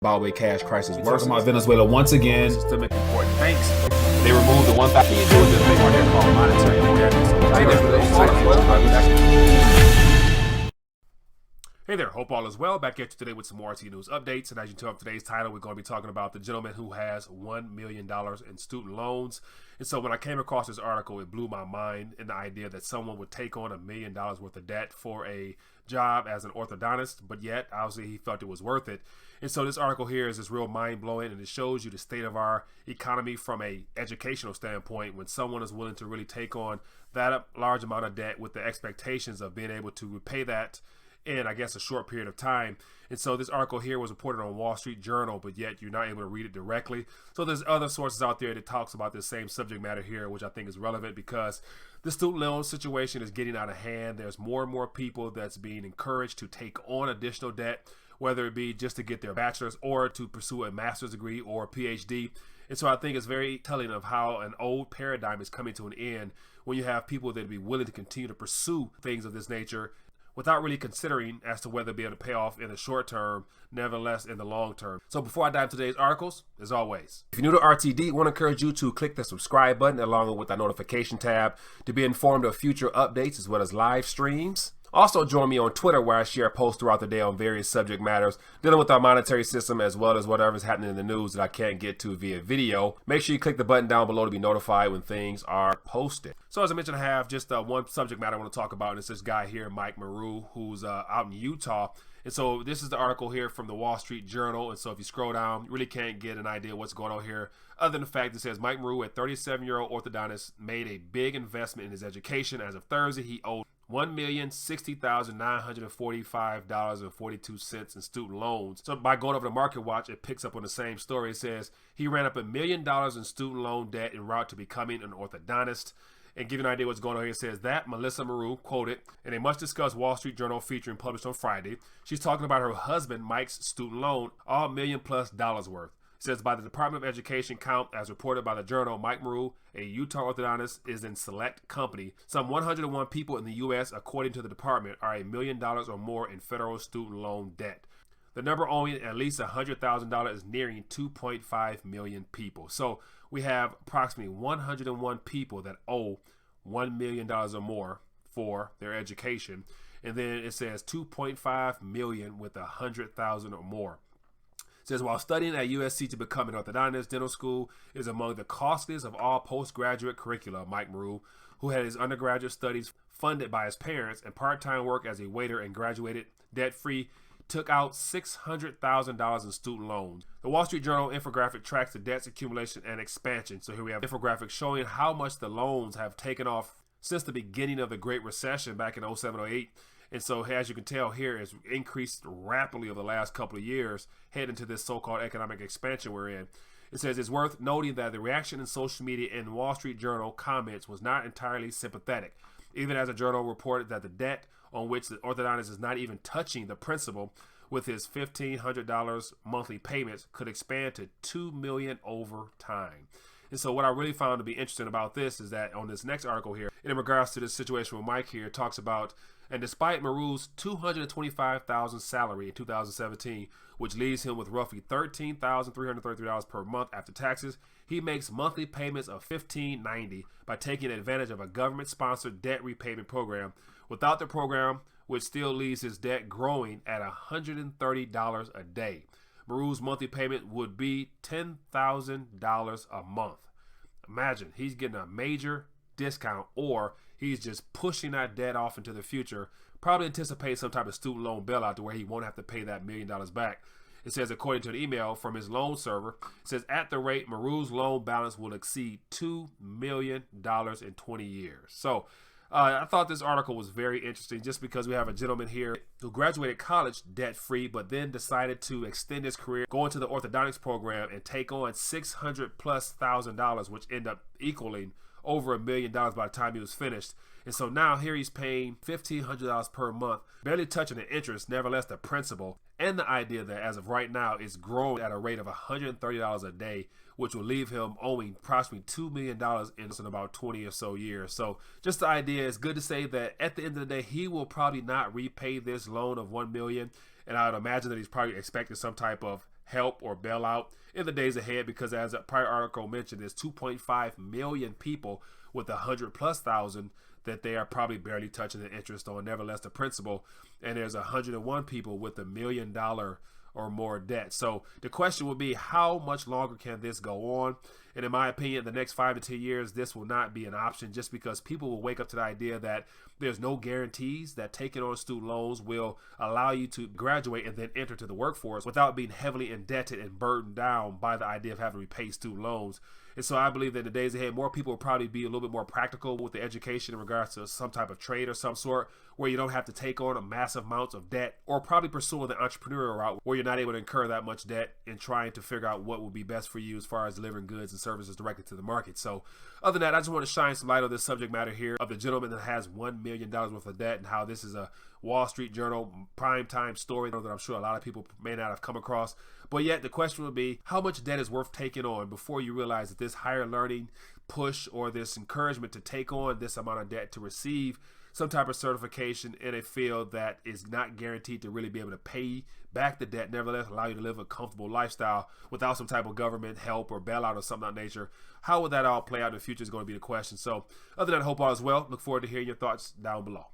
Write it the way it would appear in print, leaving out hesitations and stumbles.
Zimbabwe cash crisis worse. Talking about Venezuela once again. Systemic important banks. They removed the 1,000 thing right there called monetary Hey there, hope all is well. Back at you today with some more RTD news updates. And as you can tell from today's title, we're going to be talking about the gentleman who has $1 million in student loans. And so when I came across this article, it blew my mind in the idea that someone would take on $1 million worth of debt for a job as an orthodontist, but yet obviously he felt it was worth it. And so this article here is just real mind-blowing, and it shows you the state of our economy from a educational standpoint when someone is willing to really take on that large amount of debt with the expectations of being able to repay that in, I guess, a short period of time. And so this article here was reported on Wall Street Journal, but yet you're not able to read it directly. So there's other sources out there that talks about this same subject matter here, which I think is relevant because the student loan situation is getting out of hand. There's more and more people that's being encouraged to take on additional debt, whether it be just to get their bachelor's or to pursue a master's degree or a PhD. And so I think it's very telling of how an old paradigm is coming to an end when you have people that be willing to continue to pursue things of this nature without really considering as to whether they'll be able to pay off in the short term, nevertheless in the long term. So before I dive into today's articles, as always, if you're new to RTD, I want to encourage you to click the subscribe button along with the notification tab to be informed of future updates as well as live streams. Also join me on Twitter where I share posts throughout the day on various subject matters dealing with our monetary system as well as whatever's happening in the news that I can't get to via video. Make sure you click the button down below to be notified when things are posted. So as I mentioned, I have just one subject matter I want to talk about, and it's this guy here, Meru, who's out in Utah. And so this is the article here from the Wall Street Journal. And so if you scroll down, you really can't get an idea what's going on here other than the fact that it says Meru, a 37-year-old orthodontist, made a big investment in his education. As of Thursday, he owed $1,060,945.42 in student loans. So by going over to Market Watch, it picks up on the same story. It says he ran up $1 million in student loan debt en route to becoming an orthodontist. And give you an idea what's going on here, it says that Melissa Meru, quoted in a much discussed Wall Street Journal feature published on Friday, she's talking about her husband Mike's student loan, all $1 million+ worth. It says by the Department of Education count, as reported by the journal, Meru, a Utah orthodontist, is in select company. Some 101 people in the U.S., according to the department, are $1 million or more in federal student loan debt. The number owing at least $100,000 is nearing 2.5 million people. So we have approximately 101 people that owe $1 million or more for their education. And then it says 2.5 million with 100,000 or more. It says while studying at USC to become an orthodontist, dental school is among the costliest of all postgraduate curricula. Meru, who had his undergraduate studies funded by his parents and part-time work as a waiter and graduated debt-free, took out $600,000 in student loans. The Wall Street Journal infographic tracks the debt's accumulation and expansion. So here we have infographics showing how much the loans have taken off since the beginning of the Great Recession back in 07-08. And so as you can tell here, it's increased rapidly over the last couple of years, heading to this so-called economic expansion we're in. It says it's worth noting that the reaction in social media and Wall Street Journal comments was not entirely sympathetic, even as the journal reported that the debt on which the orthodontist is not even touching the principal with his $1,500 monthly payments could expand to $2 million over time. And so what I really found to be interesting about this is that on this next article here, in regards to this situation with Mike here, it talks about, and despite Meru's $225,000 salary in 2017, which leaves him with roughly $13,333 per month after taxes, he makes monthly payments of $1,590 by taking advantage of a government-sponsored debt repayment program. Without the program, which still leaves his debt growing at $130 a day. Meru's monthly payment would be $10,000 a month. Imagine, he's getting a major discount, or he's just pushing that debt off into the future, probably anticipate some type of student loan bailout to where he won't have to pay that $1 million back. It says, according to an email from his loan server, it says at the rate Meru's loan balance will exceed $2 million in 20 years. So I thought this article was very interesting just because we have a gentleman here who graduated college debt-free, but then decided to extend his career, go into the orthodontics program and take on $600,000+, which ended up equaling over $1 million by the time he was finished. And so now here he's paying $1,500 per month, barely touching the interest, nevertheless the principal, and the idea that as of right now it's growing at a rate of $130 a day, which will leave him owing approximately $2 million in about 20 or so years. So just the idea, it's good to say that at the end of the day, he will probably not repay this loan of $1 million. And I would imagine that he's probably expecting some type of help or bailout in the days ahead, because as a prior article mentioned, there's 2.5 million people with 100,000+ that they are probably barely touching the interest on, nevertheless the principal, and there's 101 people with $1 million or more debt. So the question will be, how much longer can this go on? And in my opinion, the next 5 to 10 years, this will not be an option, just because people will wake up to the idea that there's no guarantees that taking on student loans will allow you to graduate and then enter to the workforce without being heavily indebted and burdened down by the idea of having to repay student loans. And so I believe that in the days ahead, more people will probably be a little bit more practical with the education in regards to some type of trade or some sort, where you don't have to take on a massive amounts of debt, or probably pursuing the entrepreneurial route where you're not able to incur that much debt and trying to figure out what will be best for you as far as delivering goods and services directly to the market. So other than that, I just want to shine some light on this subject matter here of the gentleman that has $1 million worth of debt, and how this is a Wall Street Journal primetime story that I'm sure a lot of people may not have come across. But yet the question would be, how much debt is worth taking on before you realize that this higher learning push or this encouragement to take on this amount of debt to receive some type of certification in a field that is not guaranteed to really be able to pay back the debt, nevertheless allow you to live a comfortable lifestyle without some type of government help or bailout or something of that nature. How will that all play out in the future is going to be the question. So other than that, I hope all is well. Look forward to hearing your thoughts down below.